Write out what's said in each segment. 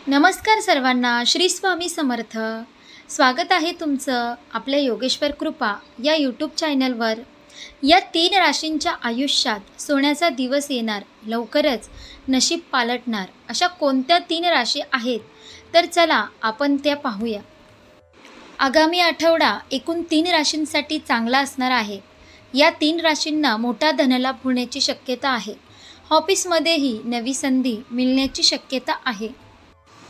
नमस्कार सर्वांना, श्री स्वामी समर्थ। स्वागत आहे तुमचं आपल्या योगेश्वर कृपा या यूट्यूब चॅनलवर। या 3 राशींच्या आयुष्यात सोन्याचा दिवस येणार, लवकरच नशीब पालटणार अशा कोणत्या 3 राशी आहेत, तर चला आपण त्या पाहूया। आगामी आठवडा एकूण 3 राशींसाठी चांगला असणार आहे। या 3 राशींना मोठा धनलाभ होण्याची शक्यता आहे। ऑफिसमध्येही नवी संधी मिळण्याची शक्यता आहे।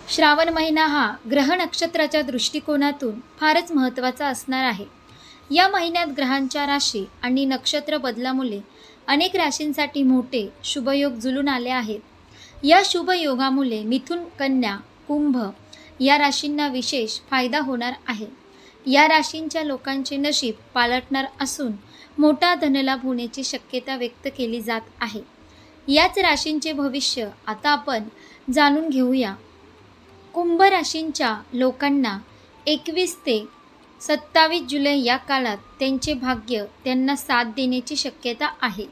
श्रावण महिना हा ग्रह नक्षत्राच्या दृष्टिकोनातून फारच महत्त्वाचा असणार आहे। या महिन्यात ग्रहांच्या राशी आणि नक्षत्र बदलामुळे अनेक राशींसाठी मोठे शुभयोग जुळून आले आहेत। या शुभयोगामुळे मिथुन, कन्या, कुंभ या राशींना विशेष फायदा होणार आहे। या राशींच्या लोकांचे नशीब पालटणार असून मोठा धनलाभ होण्याची शक्यता व्यक्त केली जात आहे। याच राशींचे भविष्य आता आपण जाणून घेऊया। कुंभ राशींच्या लोकांना 21 ते 27 जुलै या काळात त्यांचे भाग्य त्यांना साथ देण्याची शक्यता आहे।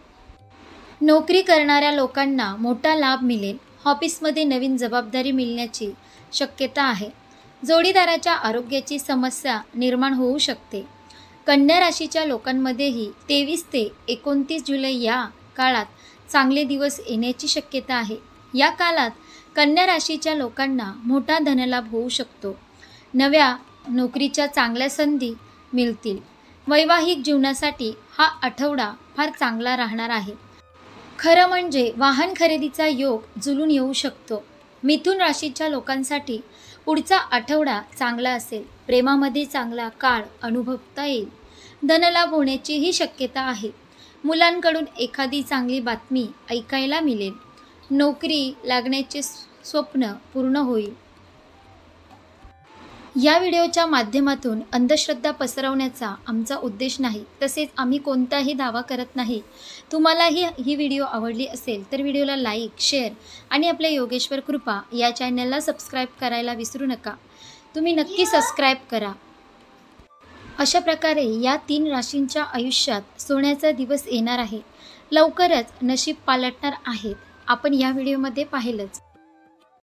नोकरी करणाऱ्या लोकांना मोठा लाभ मिळेल। ऑफिसमध्ये नवीन जबाबदारी मिळण्याची शक्यता आहे। जोडीदाराच्या आरोग्याची समस्या निर्माण होऊ शकते। कन्या राशीच्या लोकांमध्येही 23 ते 29 जुलै या काळात चांगले दिवस येण्याची शक्यता आहे। या काळात कन्या राशीच्या लोकांना मोठा धनलाभ होऊ शकतो। नव्या नोकरीच्या चांगल्या संधी मिळतील। वैवाहिक जीवनासाठी हा आठवडा फार चांगला राहणार आहे। खरं म्हणजे वाहन खरेदीचा योग जुळून येऊ शकतो। मिथुन राशीच्या लोकांसाठी पुढचा आठवडा चांगला असेल। प्रेमामध्ये चांगला काळ अनुभवता येईल। धनलाभ होण्याचीही शक्यता आहे। मुलांकडून एखादी चांगली बातमी ऐकायला मिळेल। नोकरी लागण्याचे स्वप्न पूर्ण होईल। या व्हिडिओच्या माध्यमातून अंधश्रद्धा पसरवण्याचा आमचा उद्देश नाही, तसेच आम्ही कोणताही दावा करत नाही। तुम्हालाही ही व्हिडिओ आवडली असेल तर व्हिडिओला लाईक, शेअर आणि आपल्या योगेश्वर कृपा या चॅनलला सबस्क्राईब करायला विसरू नका। तुम्ही नक्की सबस्क्राईब करा। अशा प्रकारे या 3 राशींच्या आयुष्यात सोन्याचा दिवस येणार आहे। लवकरच नशीब पालटणार आहेत। आपण या व्हिडिओमध्ये पाहिलंच।